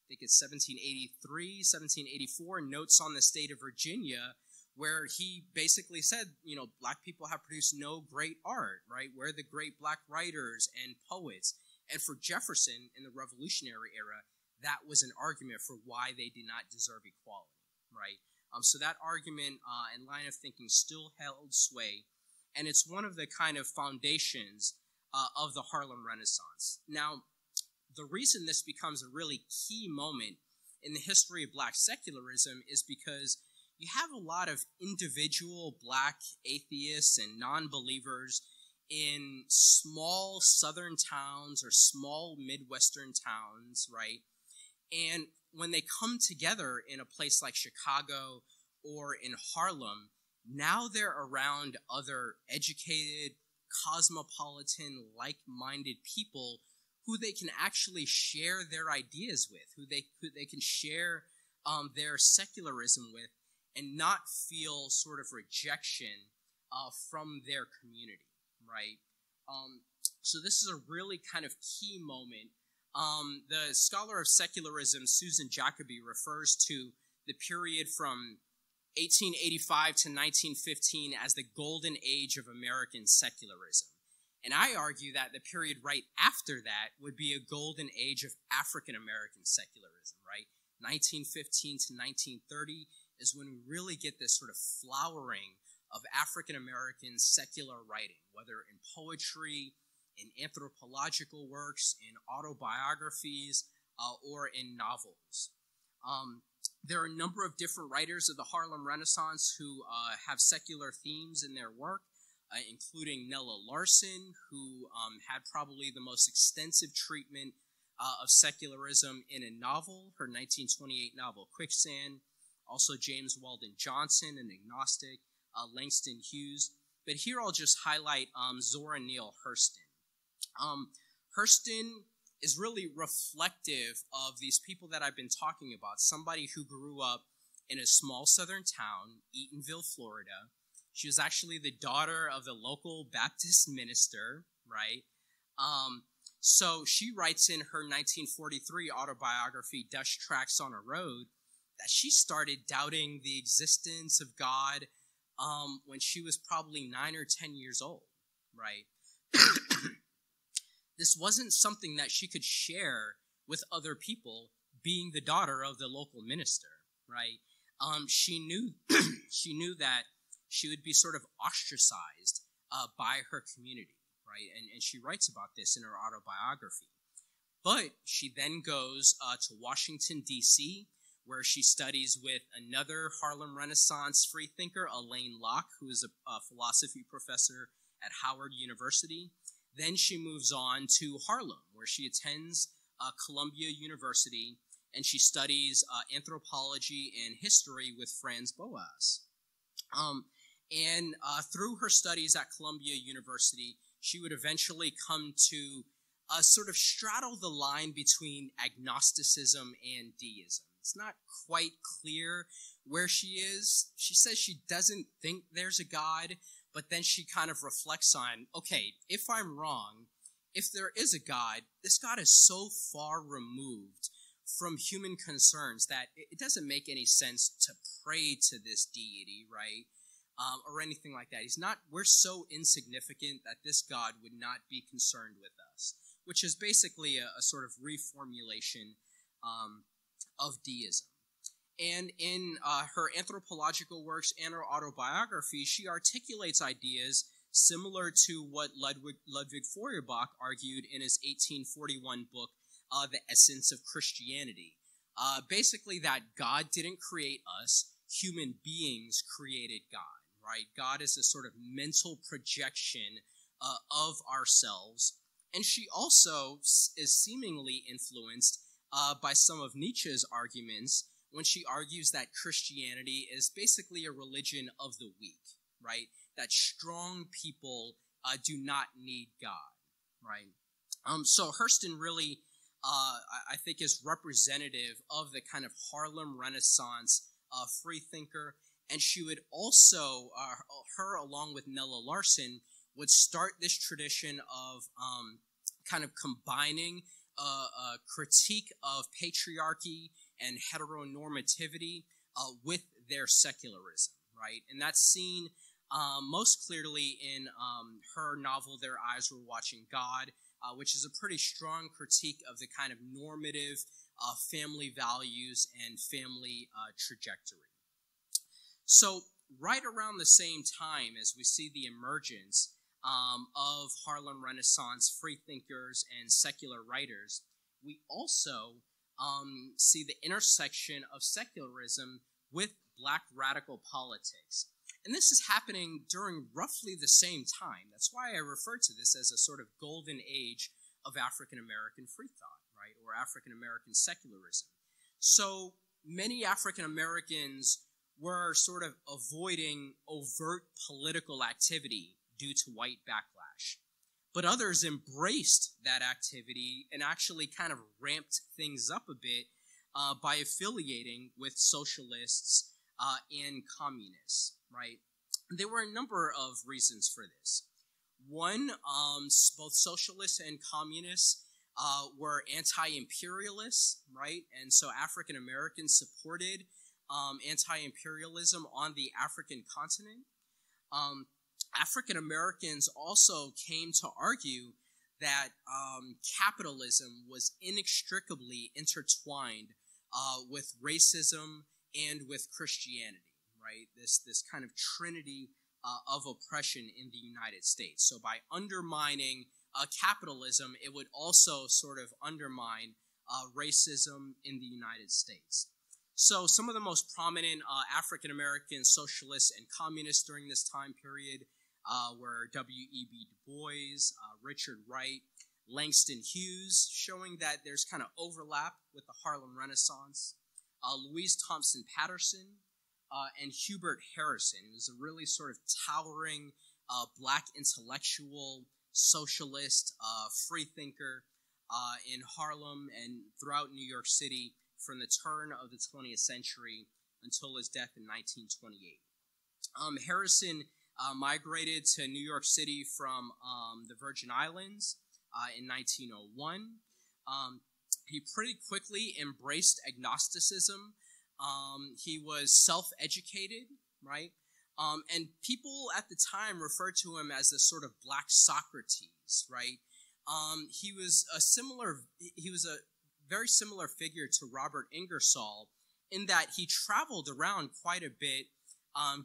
I think it's 1783, 1784, Notes on the State of Virginia, where he basically said, you know, black people have produced no great art, right? We're the great black writers and poets. And for Jefferson in the Revolutionary era, that was an argument for why they did not deserve equality, right? So that argument and line of thinking still held sway, and it's one of the kind of foundations of the Harlem Renaissance. Now, the reason this becomes a really key moment in the history of black secularism is because you have a lot of individual black atheists and non-believers in small southern towns or small Midwestern towns, right? And when they come together in a place like Chicago or in Harlem, now they're around other educated, cosmopolitan, like-minded people who they can actually share their ideas with, who they can share their secularism with, and not feel sort of rejection from their community, right? So this is a really kind of key moment. The scholar of secularism, Susan Jacoby, refers to the period from 1885 to 1915 as the golden age of American secularism. And I argue that the period right after that would be a golden age of African American secularism, right? 1915 to 1930 is when we really get this sort of flowering of African American secular writing, whether in poetry, in anthropological works, in autobiographies, or in novels. There are a number of different writers of the Harlem Renaissance who have secular themes in their work, including Nella Larson, who had probably the most extensive treatment of secularism in a novel, her 1928 novel Quicksand. Also James Weldon Johnson, an agnostic, Langston Hughes. But here I'll just highlight Zora Neale Hurston. Hurston is really reflective of these people that I've been talking about, somebody who grew up in a small southern town, Eatonville, Florida. She was actually the daughter of the local Baptist minister, right? So she writes in her 1943 autobiography, Dust Tracks on a Road, that she started doubting the existence of God when she was probably 9 or 10 years old, right? This wasn't something that she could share with other people, being the daughter of the local minister, right? She knew that she would be sort of ostracized by her community, right? And she writes about this in her autobiography. But she then goes to Washington, D.C., where she studies with another Harlem Renaissance freethinker, Alain Locke, who is a philosophy professor at Howard University. Then she moves on to Harlem, where she attends Columbia University, and she studies anthropology and history with Franz Boas. And through her studies at Columbia University, she would eventually come to sort of straddle the line between agnosticism and deism. It's not quite clear where she is. She says she doesn't think there's a God, but then she kind of reflects on, okay, if I'm wrong, if there is a God, this God is so far removed from human concerns that it doesn't make any sense to pray to this deity, right? Or anything like that. We're so insignificant that this God would not be concerned with us, which is basically a sort of reformulation of deism. And in her anthropological works and her autobiography, she articulates ideas similar to what Ludwig Feuerbach argued in his 1841 book, The Essence of Christianity. Basically that God didn't create us, human beings created God, right? God is a sort of mental projection of ourselves. And she also is seemingly influenced by some of Nietzsche's arguments when she argues that Christianity is basically a religion of the weak, right? That strong people do not need God, right? So Hurston really, I think, is representative of the kind of Harlem Renaissance freethinker, and she would also, her along with Nella Larson, would start this tradition of kind of combining a critique of patriarchy and heteronormativity with their secularism, right? And that's seen most clearly in her novel, Their Eyes Were Watching God, which is a pretty strong critique of the kind of normative family values and family trajectory. So right around the same time as we see the emergence of Harlem Renaissance freethinkers and secular writers, we also see the intersection of secularism with Black radical politics. And this is happening during roughly the same time. That's why I refer to this as a sort of golden age of African American free thought, right, or African American secularism. So many African Americans were sort of avoiding overt political activity due to white backlash. But others embraced that activity and actually kind of ramped things up a bit by affiliating with socialists and communists, right? There were a number of reasons for this. One, both socialists and communists were anti-imperialists, right? And so African Americans supported anti-imperialism on the African continent. African Americans also came to argue that capitalism was inextricably intertwined with racism and with Christianity, right? This kind of trinity of oppression in the United States. So by undermining capitalism, it would also sort of undermine racism in the United States. So some of the most prominent African American socialists and communists during this time period were W.E.B. Du Bois, Richard Wright, Langston Hughes, showing that there's kind of overlap with the Harlem Renaissance, Louise Thompson Patterson, and Hubert Harrison, who was a really sort of towering Black intellectual, socialist, freethinker in Harlem and throughout New York City from the turn of the 20th century until his death in 1928. Harrison migrated to New York City from the Virgin Islands in 1901. He pretty quickly embraced agnosticism. He was self-educated, right? And people at the time referred to him as a sort of Black Socrates, right? He was a very similar figure to Robert Ingersoll in that he traveled around quite a bit,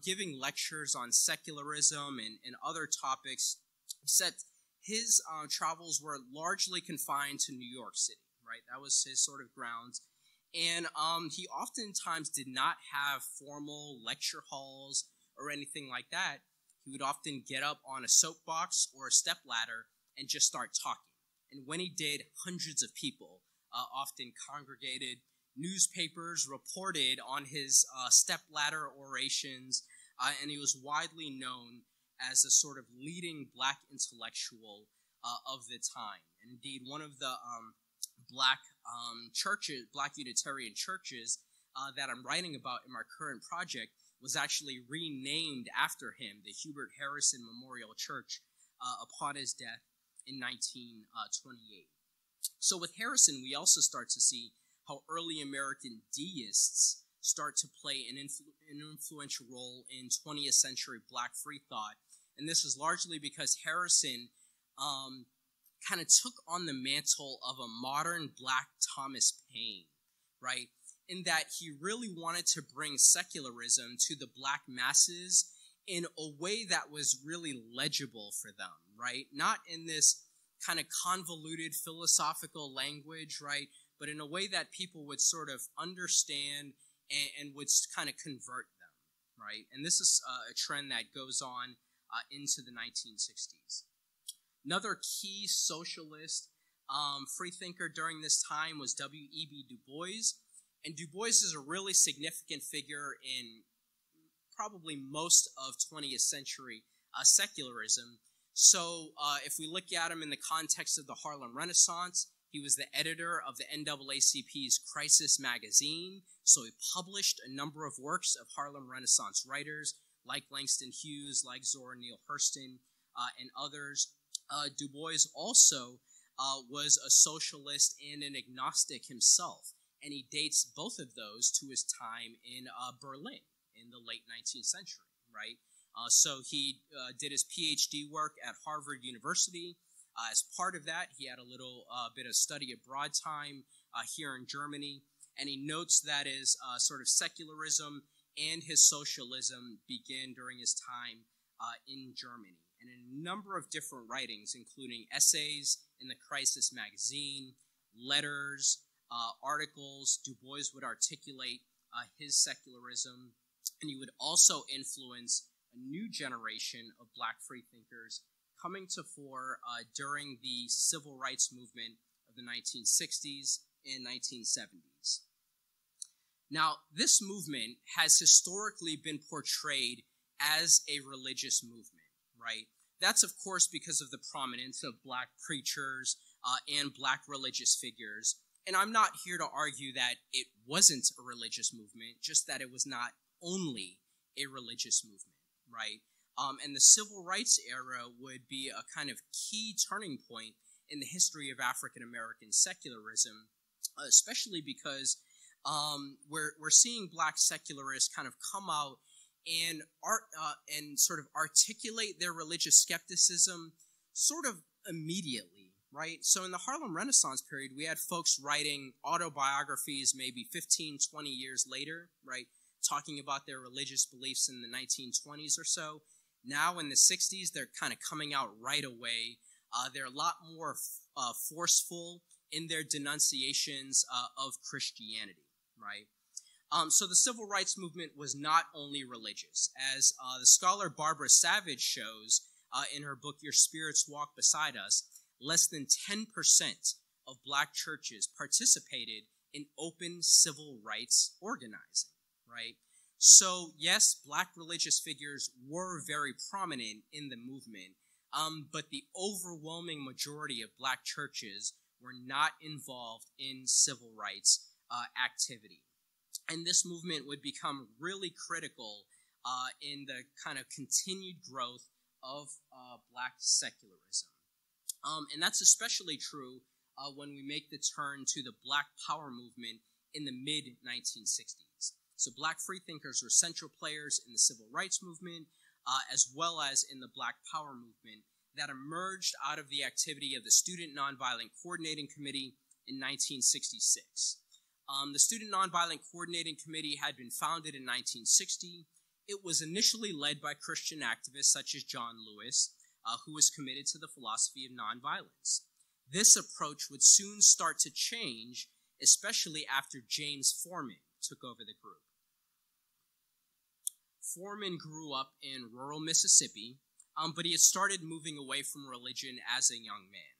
giving lectures on secularism and other topics, except his travels were largely confined to New York City, right? That was his sort of grounds. And he oftentimes did not have formal lecture halls or anything like that. He would often get up on a soapbox or a stepladder and just start talking. And when he did, hundreds of people often congregated. Newspapers reported on his stepladder orations, and he was widely known as a sort of leading Black intellectual of the time. And indeed, one of the Black churches, Black Unitarian churches that I'm writing about in my current project was actually renamed after him, the Hubert Harrison Memorial Church, upon his death in 1928. So with Harrison, we also start to see how early American deists start to play an influential role in 20th century Black free thought. And this was largely because Harrison kind of took on the mantle of a modern Black Thomas Paine, right? In that he really wanted to bring secularism to the Black masses in a way that was really legible for them, right? Not in this kind of convoluted philosophical language, right? But in a way that people would sort of understand and would kind of convert them, right? And this is a trend that goes on into the 1960s. Another key socialist freethinker during this time was W.E.B. Du Bois. And Du Bois is a really significant figure in probably most of 20th century secularism. So if we look at him in the context of the Harlem Renaissance, he was the editor of the NAACP's Crisis magazine. So he published a number of works of Harlem Renaissance writers like Langston Hughes, like Zora Neale Hurston, and others. Du Bois also was a socialist and an agnostic himself, and he dates both of those to his time in Berlin in the late 19th century, right? So he did his PhD work at Harvard University. As part of that, he had a little bit of study abroad time here in Germany. And he notes that his sort of secularism and his socialism began during his time in Germany. And in a number of different writings, including essays in the Crisis magazine, letters, articles, Du Bois would articulate his secularism, and he would also influence a new generation of black freethinkers coming to fore during the civil rights movement of the 1960s and 1970s. Now, this movement has historically been portrayed as a religious movement, right? That's, of course, because of the prominence of black preachers and black religious figures. And I'm not here to argue that it wasn't a religious movement, just that it was not only a religious movement, right? And the civil rights era would be a kind of key turning point in the history of African American secularism, especially because we're seeing black secularists kind of come out and sort of articulate their religious skepticism sort of immediately, right? So in the Harlem Renaissance period, we had folks writing autobiographies maybe 15, 20 years later, right, talking about their religious beliefs in the 1920s or so. Now in the 60s, they're kind of coming out right away. They're a lot more forceful in their denunciations of Christianity, right? So the civil rights movement was not only religious. As the scholar Barbara Savage shows in her book, Your Spirits Walk Beside Us, less than 10% of black churches participated in open civil rights organizing, right? So yes, black religious figures were very prominent in the movement, but the overwhelming majority of black churches were not involved in civil rights activity. And this movement would become really critical in the kind of continued growth of black secularism. And that's especially true when we make the turn to the Black Power movement in the mid-1960s. So black freethinkers were central players in the civil rights movement, as well as in the Black Power movement that emerged out of the activity of the Student Nonviolent Coordinating Committee in 1966. The Student Nonviolent Coordinating Committee had been founded in 1960. It was initially led by Christian activists such as John Lewis, who was committed to the philosophy of nonviolence. This approach would soon start to change, especially after James Forman took over the group. Forman grew up in rural Mississippi, but he had started moving away from religion as a young man.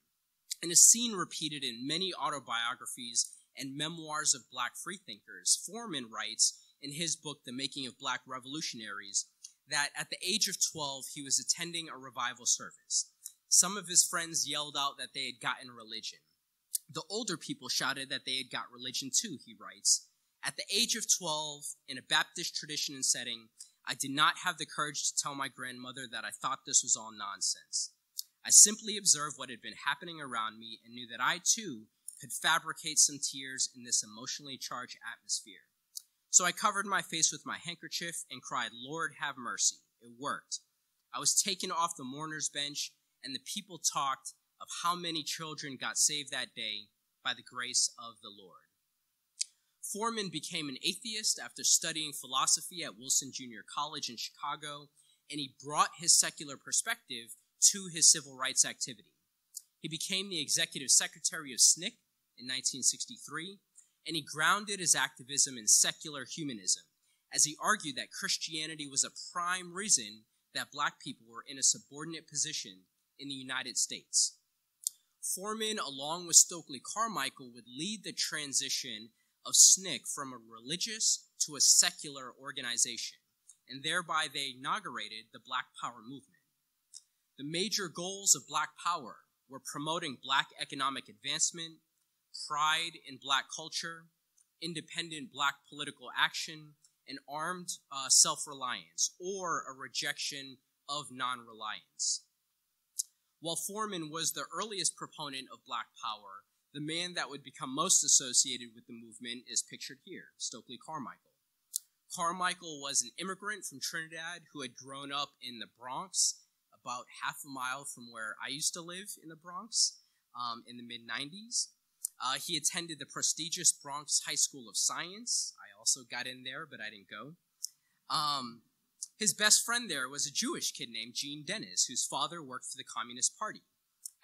And is seen repeated in many autobiographies and memoirs of black freethinkers. Forman writes in his book, The Making of Black Revolutionaries, that at the age of 12, he was attending a revival service. Some of his friends yelled out that they had gotten religion. The older people shouted that they had got religion too, he writes. At the age of 12, in a Baptist tradition and setting, I did not have the courage to tell my grandmother that I thought this was all nonsense. I simply observed what had been happening around me and knew that I, too, could fabricate some tears in this emotionally charged atmosphere. So I covered my face with my handkerchief and cried, Lord, have mercy. It worked. I was taken off the mourner's bench, and the people talked of how many children got saved that day by the grace of the Lord. Forman became an atheist after studying philosophy at Wilson Junior College in Chicago, and he brought his secular perspective to his civil rights activity. He became the executive secretary of SNCC in 1963, and he grounded his activism in secular humanism, as he argued that Christianity was a prime reason that black people were in a subordinate position in the United States. Forman, along with Stokely Carmichael, would lead the transition of SNCC from a religious to a secular organization, and thereby they inaugurated the Black Power movement. The major goals of Black Power were promoting black economic advancement, pride in black culture, independent black political action, and armed self-reliance, or a rejection of non-reliance. While Forman was the earliest proponent of Black Power, the man that would become most associated with the movement is pictured here, Stokely Carmichael. Carmichael was an immigrant from Trinidad who had grown up in the Bronx, about half a mile from where I used to live in the Bronx in the mid-90s. He attended the prestigious Bronx High School of Science. I also got in there, but I didn't go. His best friend there was a Jewish kid named Gene Dennis, whose father worked for the Communist Party.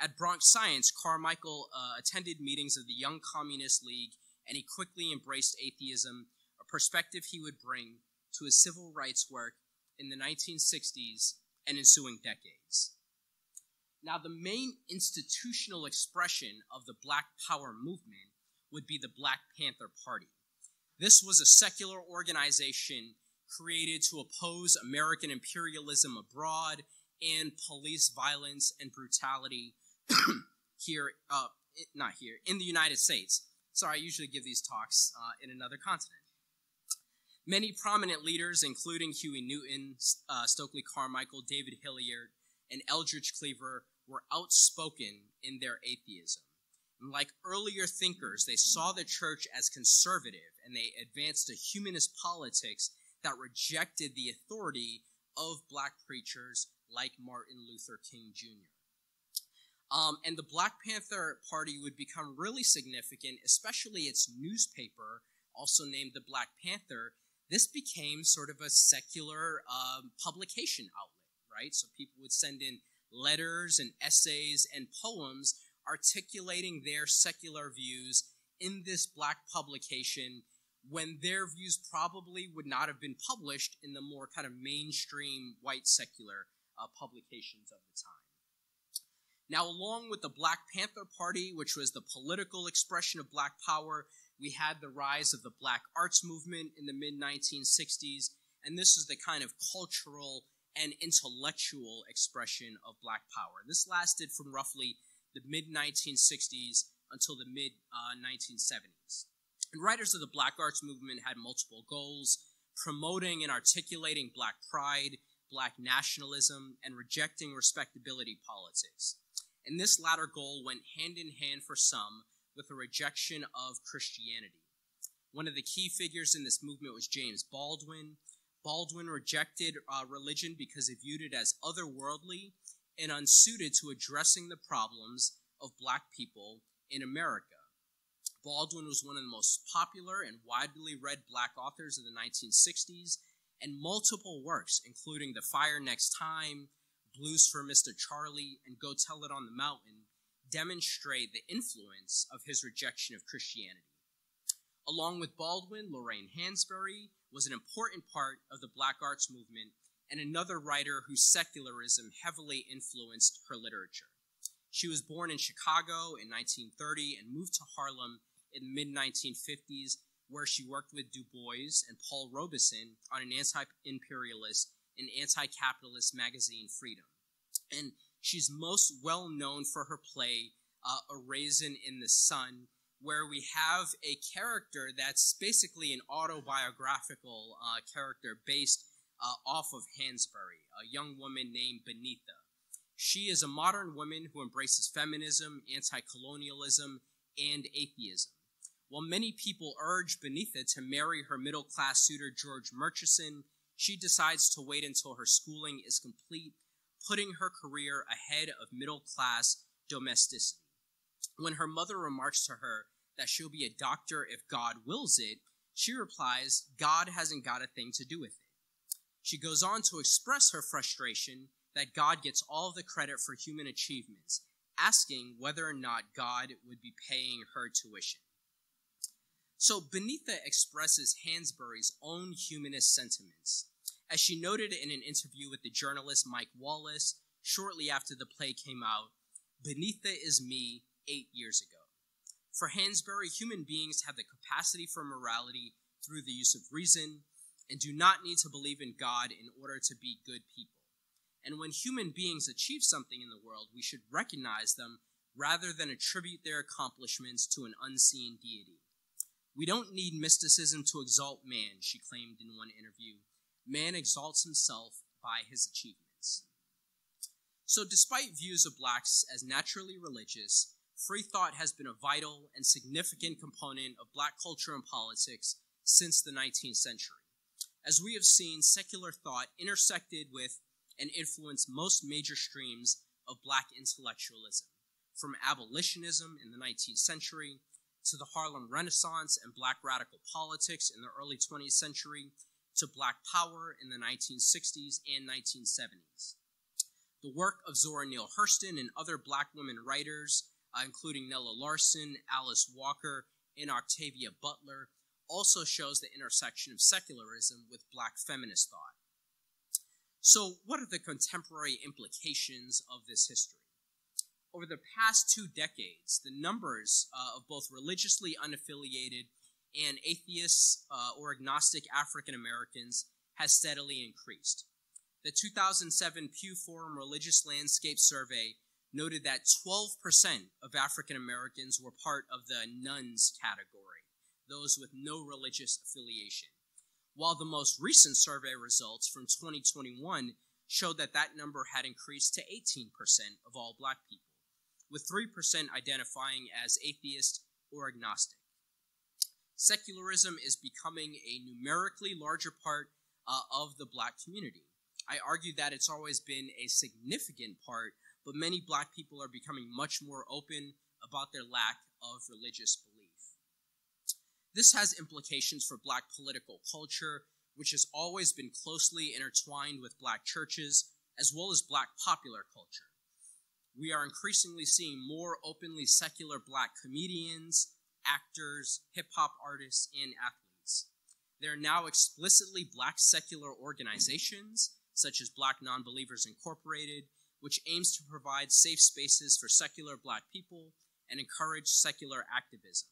At Bronx Science, Carmichael attended meetings of the Young Communist League, and he quickly embraced atheism, a perspective he would bring to his civil rights work in the 1960s and ensuing decades. Now, the main institutional expression of the Black Power movement would be the Black Panther Party. This was a secular organization created to oppose American imperialism abroad and police violence and brutality in the United States. Sorry, I usually give these talks in another continent. Many prominent leaders, including Huey Newton, Stokely Carmichael, David Hilliard, and Eldridge Cleaver, were outspoken in their atheism. And like earlier thinkers, they saw the church as conservative, and they advanced a humanist politics that rejected the authority of black preachers like Martin Luther King Jr. And the Black Panther Party would become really significant, especially its newspaper, also named the Black Panther. This became sort of a secular publication outlet, right? So people would send in letters and essays and poems articulating their secular views in this black publication when their views probably would not have been published in the more kind of mainstream white secular publications of the time. Now, along with the Black Panther Party, which was the political expression of black power, we had the rise of the Black Arts Movement in the mid-1960s, and this is the kind of cultural and intellectual expression of black power. This lasted from roughly the mid-1960s until the mid-1970s. And writers of the Black Arts Movement had multiple goals: promoting and articulating black pride, black nationalism, and rejecting respectability politics. And this latter goal went hand in hand for some with a rejection of Christianity. One of the key figures in this movement was James Baldwin. Baldwin rejected religion because he viewed it as otherworldly and unsuited to addressing the problems of black people in America. Baldwin was one of the most popular and widely read black authors of the 1960s, and multiple works, including The Fire Next Time, Blues for Mr. Charlie, and Go Tell It on the Mountain, demonstrate the influence of his rejection of Christianity. Along with Baldwin, Lorraine Hansberry was an important part of the Black Arts Movement and another writer whose secularism heavily influenced her literature. She was born in Chicago in 1930 and moved to Harlem in the mid-1950s, where she worked with Du Bois and Paul Robeson on an anti-imperialist and anti-capitalist magazine, Freedom. And she's most well known for her play, A Raisin in the Sun, where we have a character that's basically an autobiographical character based off of Hansberry, a young woman named Beneatha. She is a modern woman who embraces feminism, anti-colonialism, and atheism. While many people urge Beneatha to marry her middle-class suitor George Murchison, she decides to wait until her schooling is complete, putting her career ahead of middle-class domesticity. When her mother remarks to her that she'll be a doctor if God wills it, she replies, "God hasn't got a thing to do with it." She goes on to express her frustration that God gets all the credit for human achievements, asking whether or not God would be paying her tuition. So Beneatha expresses Hansberry's own humanist sentiments. As she noted in an interview with the journalist Mike Wallace shortly after the play came out, "Beneatha is me 8 years ago." For Hansberry, human beings have the capacity for morality through the use of reason and do not need to believe in God in order to be good people. And when human beings achieve something in the world, we should recognize them rather than attribute their accomplishments to an unseen deity. "We don't need mysticism to exalt man," she claimed in one interview. "Man exalts himself by his achievements." So despite views of blacks as naturally religious, free thought has been a vital and significant component of black culture and politics since the 19th century. As we have seen, secular thought intersected with and influenced most major streams of black intellectualism, from abolitionism in the 19th century to the Harlem Renaissance and Black radical politics in the early 20th century, to Black power in the 1960s and 1970s. The work of Zora Neale Hurston and other Black women writers, including Nella Larson, Alice Walker, and Octavia Butler, also shows the intersection of secularism with Black feminist thought. So, what are the contemporary implications of this history? Over the past 2 decades, the numbers of both religiously unaffiliated and atheist or agnostic African Americans has steadily increased. The 2007 Pew Forum Religious Landscape Survey noted that 12% of African Americans were part of the nones category, those with no religious affiliation, while the most recent survey results from 2021 showed that that number had increased to 18% of all Black people, with 3% identifying as atheist or agnostic. Secularism is becoming a numerically larger part of the Black community. I argue that it's always been a significant part, but many Black people are becoming much more open about their lack of religious belief. This has implications for Black political culture, which has always been closely intertwined with Black churches, as well as Black popular culture. We are increasingly seeing more openly secular Black comedians, actors, hip-hop artists, and athletes. There are now explicitly Black secular organizations, such as Black Nonbelievers Incorporated, which aims to provide safe spaces for secular Black people and encourage secular activism.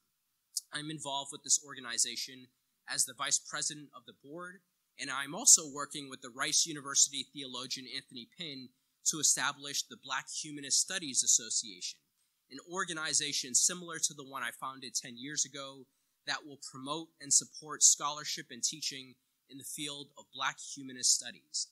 I'm involved with this organization as the vice president of the board, and I'm also working with the Rice University theologian Anthony Pinn to establish the Black Humanist Studies Association, an organization similar to the one I founded 10 years ago that will promote and support scholarship and teaching in the field of Black humanist studies.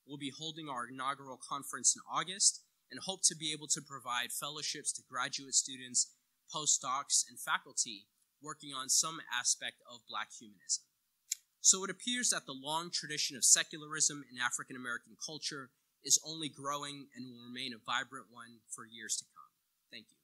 We'll be holding our inaugural conference in August and hope to be able to provide fellowships to graduate students, postdocs, and faculty working on some aspect of Black humanism. So it appears that the long tradition of secularism in African American culture is only growing and will remain a vibrant one for years to come. Thank you.